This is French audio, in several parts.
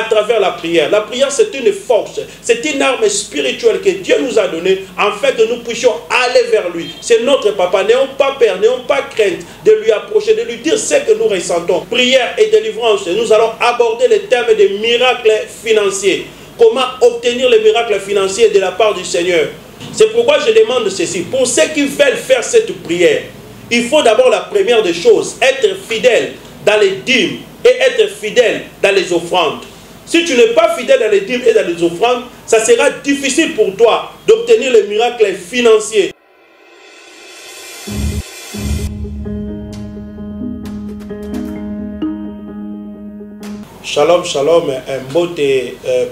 travers la prière. La prière, c'est une force, c'est une arme spirituelle que Dieu nous a donnée afin que nous puissions aller vers lui. C'est notre papa. N'ayons pas peur, n'ayons pas crainte de lui approcher, de lui dire ce que nous ressentons. Prière et délivrance, nous allons aborder le thème des miracles financiers. Comment obtenir les miracles financiers de la part du Seigneur. C'est pourquoi je demande ceci. Pour ceux qui veulent faire cette prière, il faut d'abord la première des choses, être fidèle dans les dîmes et être fidèle dans les offrandes. Si tu n'es pas fidèle dans les dîmes et dans les offrandes, ça sera difficile pour toi d'obtenir les miracles financiers. Shalom, shalom, un mot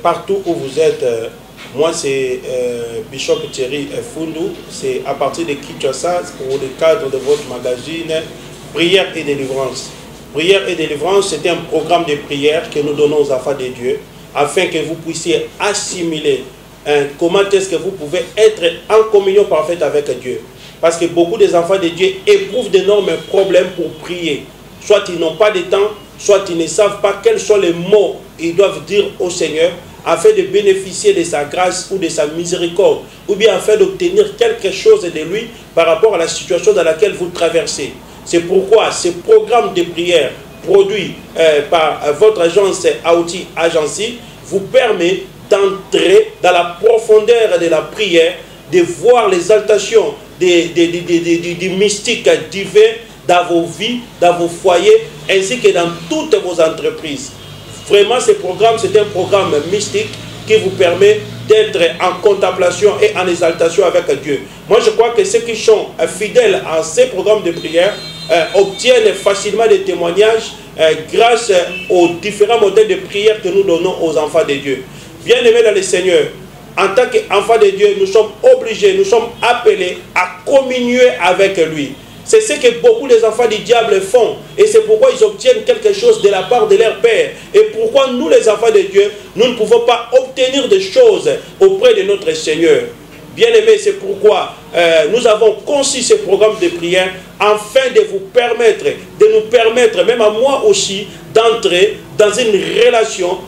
partout où vous êtes. Moi, c'est Bishop Thierry Fundou. C'est à partir de Kinshasa pour le cadre de votre magazine Prière et délivrance. Prière et délivrance, c'est un programme de prière que nous donnons aux enfants de Dieu afin que vous puissiez assimiler comment est-ce que vous pouvez être en communion parfaite avec Dieu. Parce que beaucoup des enfants de Dieu éprouvent d'énormes problèmes pour prier. Soit ils n'ont pas de temps, soit ils ne savent pas quels sont les mots qu'ils doivent dire au Seigneur afin de bénéficier de sa grâce ou de sa miséricorde, ou bien afin d'obtenir quelque chose de lui par rapport à la situation dans laquelle vous traversez. C'est pourquoi ce programme de prière produit par votre agence Aouti Agency vous permet d'entrer dans la profondeur de la prière, de voir l'exaltation du mystique divin dans vos vies, dans vos foyers, ainsi que dans toutes vos entreprises. Vraiment, ce programme, c'est un programme mystique qui vous permet d'être en contemplation et en exaltation avec Dieu. Moi, je crois que ceux qui sont fidèles à ces programmes de prière obtiennent facilement des témoignages grâce aux différents modèles de prière que nous donnons aux enfants de Dieu. Bien-aimés dans le Seigneur, en tant qu'enfants de Dieu, nous sommes obligés, nous sommes appelés à communier avec lui. C'est ce que beaucoup des enfants du diable font. Et c'est pourquoi ils obtiennent quelque chose de la part de leur Père. Et pourquoi nous, les enfants de Dieu, nous ne pouvons pas obtenir des choses auprès de notre Seigneur. Bien-aimés, c'est pourquoi nous avons conçu ce programme de prière afin de vous permettre, de nous permettre, même à moi aussi, d'entrer dans une relation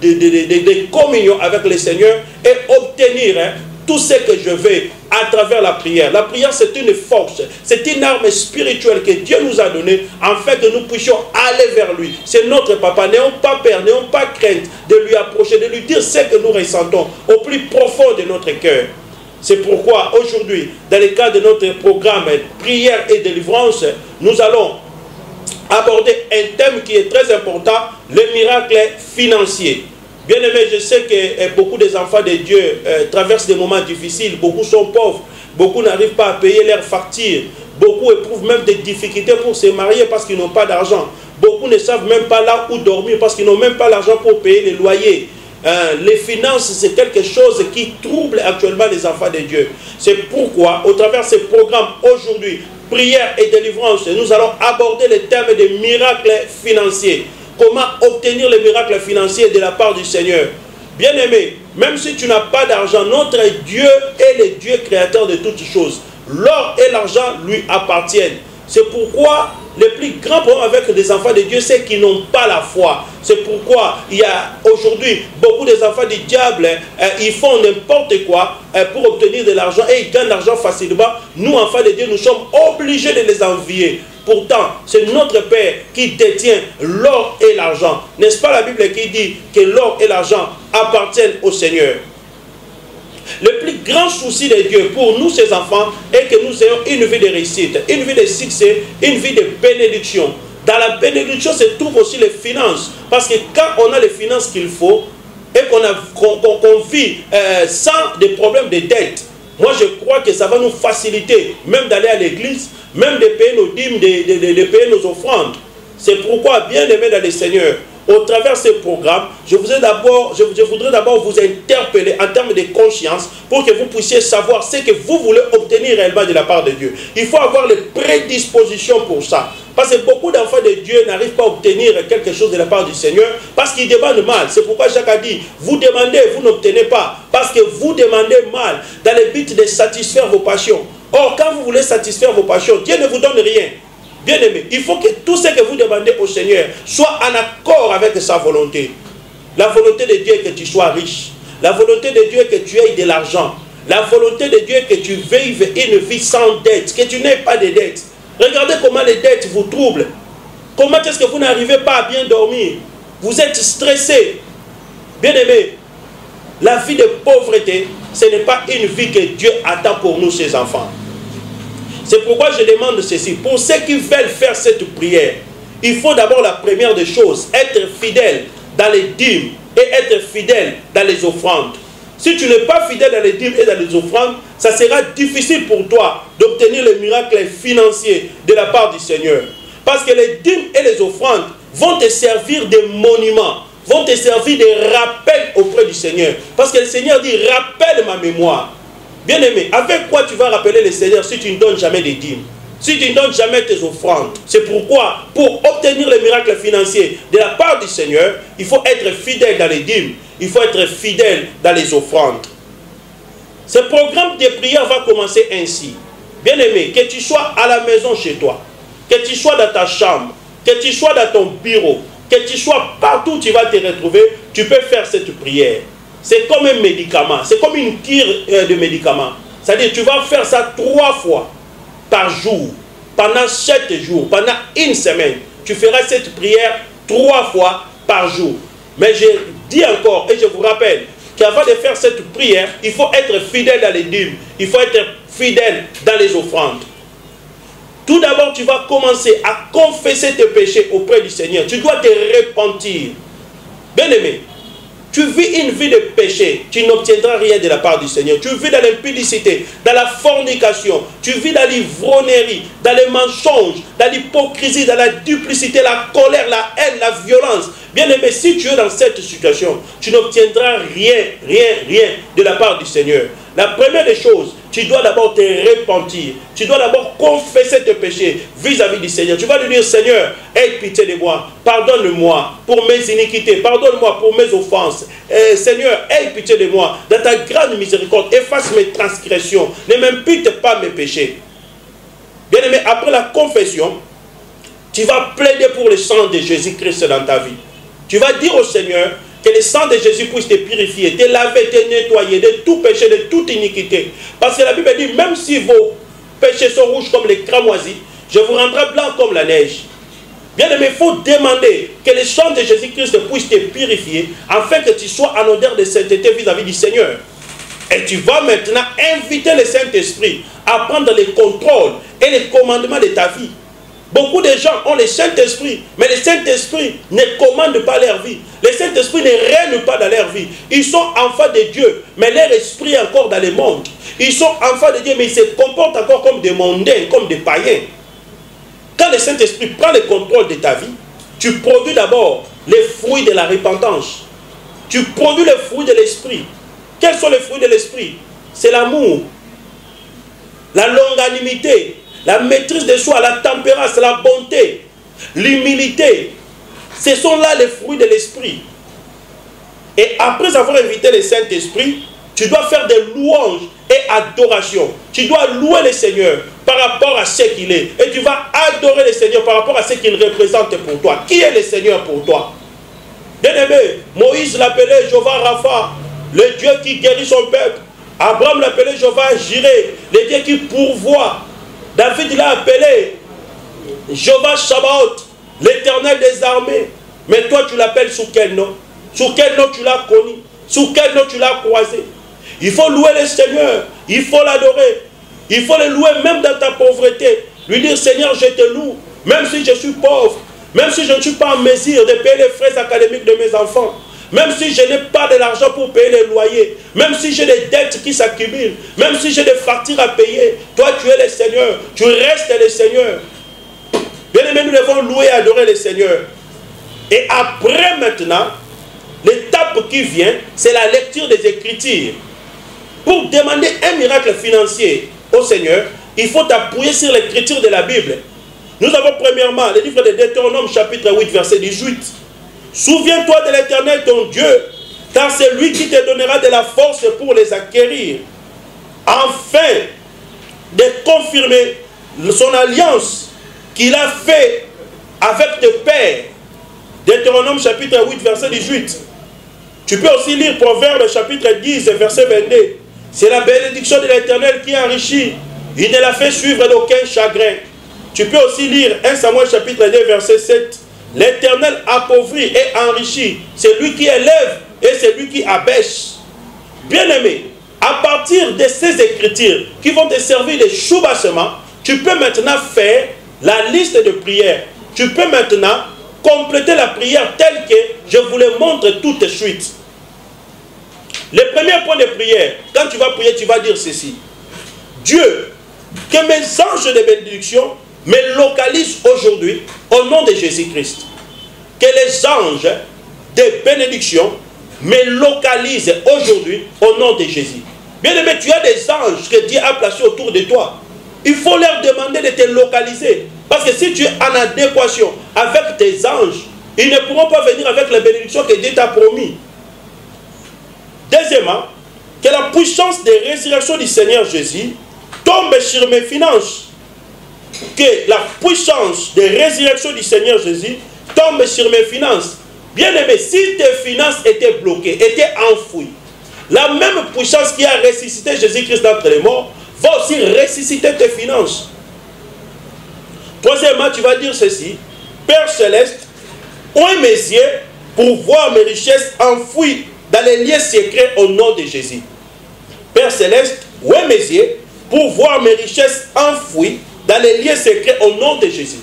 de communion avec le Seigneur et obtenir tout ce que je veux à travers la prière. La prière, c'est une force, c'est une arme spirituelle que Dieu nous a donnée afin que nous puissions aller vers lui. C'est notre papa. N'ayons pas peur, n'ayons pas crainte de lui approcher, de lui dire ce que nous ressentons au plus profond de notre cœur. C'est pourquoi aujourd'hui, dans le cadre de notre programme Prière et délivrance, nous allons aborder un thème qui est très important, les miracles financiers. Bien aimé, je sais que beaucoup des enfants de Dieu traversent des moments difficiles. Beaucoup sont pauvres. Beaucoup n'arrivent pas à payer leurs factures. Beaucoup éprouvent même des difficultés pour se marier parce qu'ils n'ont pas d'argent. Beaucoup ne savent même pas là où dormir parce qu'ils n'ont même pas l'argent pour payer les loyers. Les finances, c'est quelque chose qui trouble actuellement les enfants de Dieu. C'est pourquoi, au travers de ce programme aujourd'hui, Prière et délivrance, nous allons aborder le thème des miracles financiers. Comment obtenir les miracles financiers de la part du Seigneur. Bien-aimé, même si tu n'as pas d'argent, notre Dieu est le Dieu créateur de toutes choses. L'or et l'argent lui appartiennent. C'est pourquoi le plus grand problème avec les enfants de Dieu, c'est qu'ils n'ont pas la foi. C'est pourquoi il y a aujourd'hui beaucoup des enfants du diable, ils font n'importe quoi pour obtenir de l'argent et ils gagnent l'argent facilement. Nous, enfants de Dieu, nous sommes obligés de les envier. Pourtant, c'est notre Père qui détient l'or et l'argent. N'est-ce pas la Bible qui dit que l'or et l'argent appartiennent au Seigneur? Le plus grand souci de Dieu pour nous, ses enfants, est que nous ayons une vie de réussite, une vie de succès, une vie de bénédiction. Dans la bénédiction se trouvent aussi les finances. Parce que quand on a les finances qu'il faut et qu'on vit sans des problèmes de dette, moi je crois que ça va nous faciliter même d'aller à l'église, même de payer nos dîmes, de payer nos offrandes. C'est pourquoi, bien aimé dans le Seigneur, au travers de ce programme, je voudrais d'abord vous interpeller en termes de conscience pour que vous puissiez savoir ce que vous voulez obtenir réellement de la part de Dieu. Il faut avoir les prédispositions pour ça. Parce que beaucoup d'enfants de Dieu n'arrivent pas à obtenir quelque chose de la part du Seigneur parce qu'ils demandent mal. C'est pourquoi Jacques a dit, vous demandez, vous n'obtenez pas. Parce que vous demandez mal dans le but de satisfaire vos passions. Or, quand vous voulez satisfaire vos passions, Dieu ne vous donne rien. Bien-aimé, il faut que tout ce que vous demandez au Seigneur soit en accord avec sa volonté. La volonté de Dieu est que tu sois riche. La volonté de Dieu est que tu aies de l'argent. La volonté de Dieu est que tu vives une vie sans dette, que tu n'aies pas de dettes. Regardez comment les dettes vous troublent. Comment est-ce que vous n'arrivez pas à bien dormir? Vous êtes stressé. Bien-aimé, la vie de pauvreté, ce n'est pas une vie que Dieu attend pour nous, ses enfants. C'est pourquoi je demande ceci. Pour ceux qui veulent faire cette prière, il faut d'abord la première des choses, être fidèle dans les dîmes et être fidèle dans les offrandes. Si tu n'es pas fidèle dans les dîmes et dans les offrandes, ça sera difficile pour toi d'obtenir le miracle financier de la part du Seigneur. Parce que les dîmes et les offrandes vont te servir de monuments, vont te servir de rappel auprès du Seigneur. Parce que le Seigneur dit, rappelle ma mémoire. Bien-aimé, avec quoi tu vas rappeler le Seigneur si tu ne donnes jamais des dîmes, si tu ne donnes jamais tes offrandes? C'est pourquoi, pour obtenir le miracle financier de la part du Seigneur, il faut être fidèle dans les dîmes, il faut être fidèle dans les offrandes. Ce programme de prière va commencer ainsi. Bien-aimé, que tu sois à la maison chez toi, que tu sois dans ta chambre, que tu sois dans ton bureau, que tu sois partout où tu vas te retrouver, tu peux faire cette prière. C'est comme un médicament, c'est comme une cure de médicaments. C'est-à-dire tu vas faire ça 3 fois par jour, pendant 7 jours, pendant une semaine. Tu feras cette prière 3 fois par jour. Mais je dis encore et je vous rappelle qu'avant de faire cette prière, il faut être fidèle dans les dîmes, il faut être fidèle dans les offrandes. Tout d'abord, tu vas commencer à confesser tes péchés auprès du Seigneur. Tu dois te repentir. Bien-aimé, tu vis une vie de péché, tu n'obtiendras rien de la part du Seigneur. Tu vis dans l'impudicité, dans la fornication, tu vis dans l'ivrognerie, dans les mensonges, dans l'hypocrisie, dans la duplicité, la colère, la haine, la violence. Bien-aimé, si tu es dans cette situation, tu n'obtiendras rien de la part du Seigneur. La première des choses, tu dois d'abord te repentir. Tu dois d'abord confesser tes péchés vis-à-vis du Seigneur. Tu vas lui dire, Seigneur, aie pitié de moi. Pardonne-moi pour mes iniquités. Pardonne-moi pour mes offenses. Seigneur, aie pitié de moi. Dans ta grande miséricorde, efface mes transgressions. Ne m'impute pas mes péchés. Bien-aimé, après la confession, tu vas plaider pour le sang de Jésus-Christ dans ta vie. Tu vas dire au Seigneur que le sang de Jésus puisse te purifier, te laver, te nettoyer de tout péché, de toute iniquité. Parce que la Bible dit, même si vos péchés sont rouges comme les cramoisis, je vous rendrai blanc comme la neige. Bien aimé, il faut demander que le sang de Jésus-Christ puisse te purifier, afin que tu sois en odeur de sainteté vis-à-vis du Seigneur. Et tu vas maintenant inviter le Saint-Esprit à prendre le contrôle et les commandements de ta vie. Beaucoup de gens ont le Saint-Esprit, mais le Saint-Esprit ne commande pas leur vie. Le Saint-Esprit ne règne pas dans leur vie. Ils sont enfants de Dieu, mais leur esprit est encore dans le monde. Ils sont enfants de Dieu, mais ils se comportent encore comme des mondains, comme des païens. Quand le Saint-Esprit prend le contrôle de ta vie, tu produis d'abord les fruits de la repentance. Tu produis les fruits de l'esprit. Quels sont les fruits de l'esprit? C'est l'amour, la longanimité, la maîtrise de soi, la tempérance, la bonté, l'humilité. Ce sont là les fruits de l'esprit. Et après avoir invité le Saint-Esprit, tu dois faire des louanges et adorations. Tu dois louer le Seigneur par rapport à ce qu'il est. Et tu vas adorer le Seigneur par rapport à ce qu'il représente pour toi. Qui est le Seigneur pour toi? Bien-aimé, Moïse l'appelait Jéhovah Rapha, le Dieu qui guérit son peuple. Abraham l'appelait Jéhovah Jireh, le Dieu qui pourvoit. David l'a appelé Jéhovah Sabaoth, l'Éternel des armées. Mais toi, tu l'appelles sous quel nom? Sous quel nom tu l'as connu? Sous quel nom tu l'as croisé? Il faut louer le Seigneur, il faut l'adorer. Il faut le louer même dans ta pauvreté. Lui dire, Seigneur, je te loue, même si je suis pauvre, même si je ne suis pas en mesure de payer les frais académiques de mes enfants, même si je n'ai pas de l'argent pour payer les loyers, même si j'ai des dettes qui s'accumulent, même si j'ai des factures à payer, toi tu es le Seigneur, tu restes le Seigneur. Bien aimé, nous devons louer et adorer le Seigneur. Et après maintenant, l'étape qui vient, c'est la lecture des Écritures. Pour demander un miracle financier au Seigneur, il faut t'appuyer sur l'écriture de la Bible. Nous avons premièrement le livre de Deutéronome chapitre 8 verset 18. Souviens-toi de l'Éternel ton Dieu, car c'est lui qui te donnera de la force pour les acquérir, afin de confirmer son alliance qu'il a fait avec tes pères. Deutéronome chapitre 8 verset 18. Tu peux aussi lire Proverbes chapitre 10, verset 22. C'est la bénédiction de l'Éternel qui enrichit. Il ne la fait suivre d'aucun chagrin. Tu peux aussi lire 1 Samuel chapitre 2, verset 7. L'Éternel appauvrit et enrichit. C'est lui qui élève et c'est lui qui abaisse. Bien-aimé, à partir de ces écritures qui vont te servir de soubassement, tu peux maintenant faire la liste de prières. Tu peux maintenant compléter la prière telle que je vous le montre tout de suite. Le premier point de prière, quand tu vas prier, tu vas dire ceci. Dieu, que mes anges de bénédiction me localisent aujourd'hui au nom de Jésus-Christ. Que les anges de bénédiction me localisent aujourd'hui au nom de Jésus. Bien aimé, tu as des anges que Dieu a placés autour de toi. Il faut leur demander de te localiser. Parce que si tu es en adéquation avec tes anges, ils ne pourront pas venir avec la bénédiction que Dieu t'a promis. Deuxièmement, que la puissance de résurrection du Seigneur Jésus tombe sur mes finances. Que la puissance de résurrection du Seigneur Jésus tombe sur mes finances. Bien aimé, si tes finances étaient bloquées, étaient enfouies, la même puissance qui a ressuscité Jésus-Christ d'entre les morts va aussi ressusciter tes finances. Troisièmement, tu vas dire ceci. Père Céleste, ouvre mes yeux pour voir mes richesses enfouies dans les lieux secrets au nom de Jésus. Père Céleste, ouvre mes yeux pour voir mes richesses enfouies dans les lieux secrets au nom de Jésus.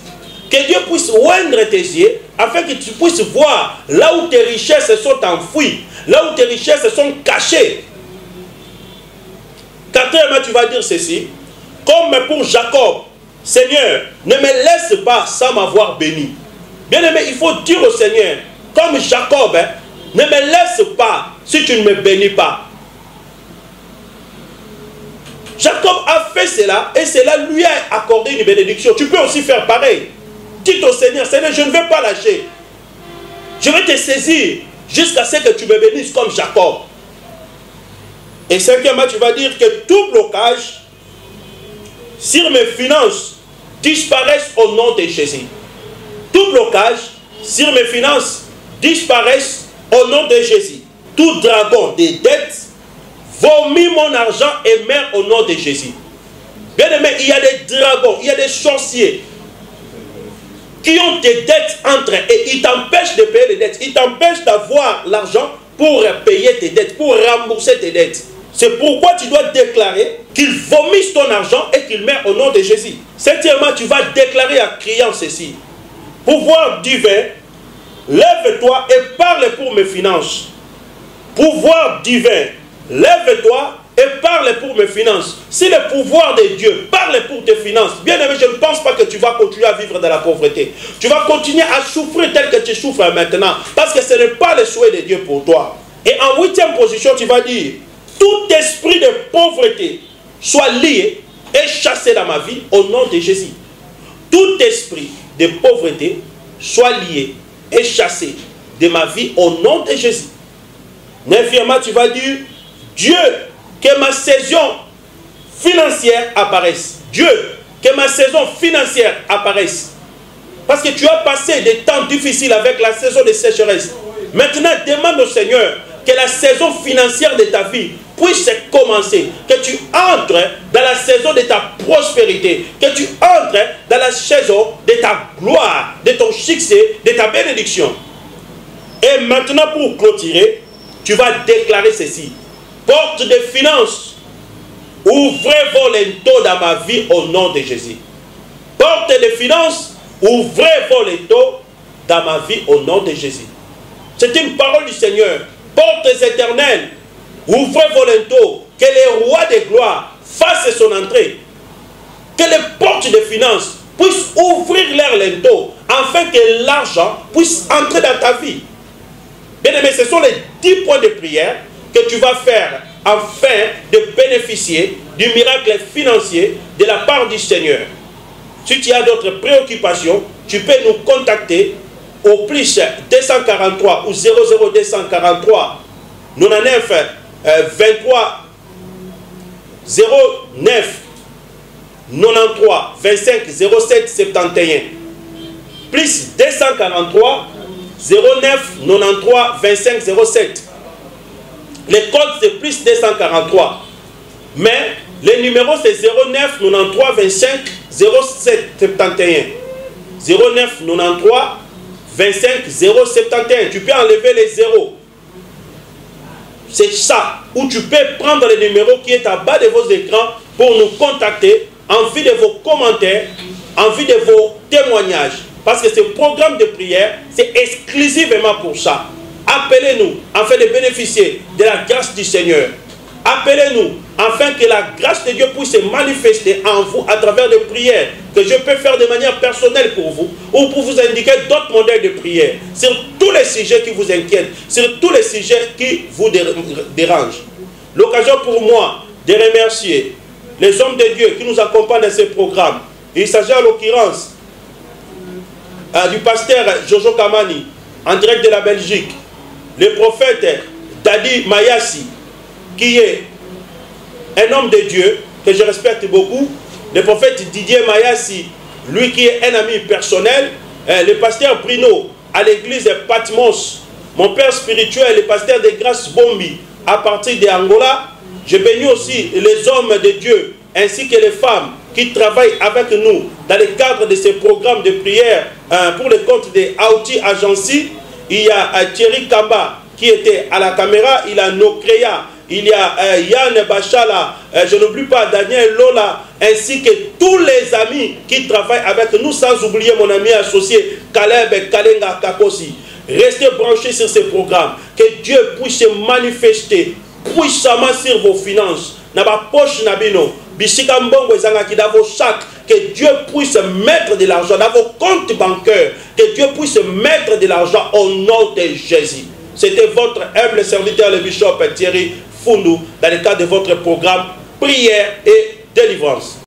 Que Dieu puisse oindre tes yeux afin que tu puisses voir là où tes richesses sont enfouies, là où tes richesses sont cachées. Quatrièmement, tu vas dire ceci. Comme pour Jacob, Seigneur, ne me laisse pas sans m'avoir béni. Bien aimé, il faut dire au Seigneur, comme Jacob, ne me laisse pas si tu ne me bénis pas. Jacob a fait cela et cela lui a accordé une bénédiction. Tu peux aussi faire pareil. Dis au Seigneur, Seigneur, je ne vais pas lâcher. Je vais te saisir jusqu'à ce que tu me bénisses comme Jacob. Et cinquièmement, tu vas dire que tout blocage sur mes finances disparaisse au nom de Jésus. Tout blocage sur mes finances disparaisse au nom de Jésus. Tout dragon des dettes vomit mon argent et meurt au nom de Jésus. Bien aimé, il y a des dragons, il y a des sorciers qui ont des dettes entre eux et ils t'empêchent de payer les dettes. Ils t'empêchent d'avoir l'argent pour payer tes dettes, pour rembourser tes dettes. C'est pourquoi tu dois déclarer qu'ils vomissent ton argent et qu'ils meurent au nom de Jésus. Septièmement, tu vas déclarer en criant ceci. Pouvoir divin, lève-toi et parle pour mes finances. Pouvoir divin, lève-toi et parle pour mes finances. Si le pouvoir de Dieu parle pour tes finances, bien aimé, je ne pense pas que tu vas continuer à vivre dans la pauvreté. Tu vas continuer à souffrir tel que tu souffres maintenant, parce que ce n'est pas le souhait de Dieu pour toi. Et en huitième position, tu vas dire, tout esprit de pauvreté soit lié et chassé dans ma vie au nom de Jésus. Tout esprit de pauvreté soit lié et chassé de ma vie au nom de Jésus. Neuvièmement, tu vas dire, Dieu, que ma saison financière apparaisse. Dieu, que ma saison financière apparaisse. Parce que tu as passé des temps difficiles avec la saison de sécheresse. Maintenant, demande au Seigneur que la saison financière de ta vie puisse commencer. Que tu entres dans la saison de ta prospérité. Que tu entres dans la saison de ta gloire, de ton succès, de ta bénédiction. Et maintenant, pour clôturer, tu vas déclarer ceci. Porte de finances, ouvrez vos linteaux dans ma vie au nom de Jésus. Porte de finances, ouvrez vos linteaux dans ma vie au nom de Jésus. C'est une parole du Seigneur. Portes éternelles, ouvrez vos linteaux, que les rois de gloire fassent son entrée. Que les portes de finances puissent ouvrir leurs linteaux, afin que l'argent puisse entrer dans ta vie. Bien aimé, ce sont les 10 points de prière que tu vas faire afin de bénéficier du miracle financier de la part du Seigneur. Si tu as d'autres préoccupations, tu peux nous contacter au plus 243 ou 00243 99 23 09 93 25 07 71 plus 243 09 93 25 07. Le code c'est plus 243. Mais le numéro c'est 09 93 25 07 71. 09 93 25 071. Tu peux enlever les zéros. C'est ça. Ou tu peux prendre le numéro qui est en bas de vos écrans pour nous contacter en vue de vos commentaires, en vue de vos témoignages. Parce que ce programme de prière, c'est exclusivement pour ça. Appelez-nous afin de bénéficier de la grâce du Seigneur. Appelez-nous afin que la grâce de Dieu puisse se manifester en vous à travers des prières que je peux faire de manière personnelle pour vous ou pour vous indiquer d'autres modèles de prière sur tous les sujets qui vous inquiètent, sur tous les sujets qui vous dérangent. L'occasion pour moi de remercier les hommes de Dieu qui nous accompagnent dans ce programme. Il s'agit en l'occurrence du pasteur Jojo Kamani en direct de la Belgique, le prophète Dadi Mayassi qui est un homme de Dieu que je respecte beaucoup, le prophète Didier Mayassi, lui qui est un ami personnel, le pasteur Bruno à l'église Patmos, mon père spirituel, le pasteur de Grâce Bombi à partir d'Angola. Je bénis aussi les hommes de Dieu ainsi que les femmes qui travaillent avec nous dans le cadre de ces programmes de prière pour le compte de Aouti Agency. Il y a Thierry Kamba qui était à la caméra, il y a Nokreya, il y a Yann Bachala, je n'oublie pas Daniel Lola, ainsi que tous les amis qui travaillent avec nous, sans oublier mon ami associé Caleb Kalenga Kakosi. Restez branchés sur ces programmes, que Dieu puisse se manifester puissamment sur vos finances, dans ma poche nabino, bisika mbongo ezangaki dans vos sacs, que Dieu puisse mettre de l'argent dans vos comptes bancaires, que Dieu puisse mettre de l'argent au nom de Jésus. C'était votre humble serviteur, le bishop Thierry Fundou, dans le cadre de votre programme Prière et Délivrance.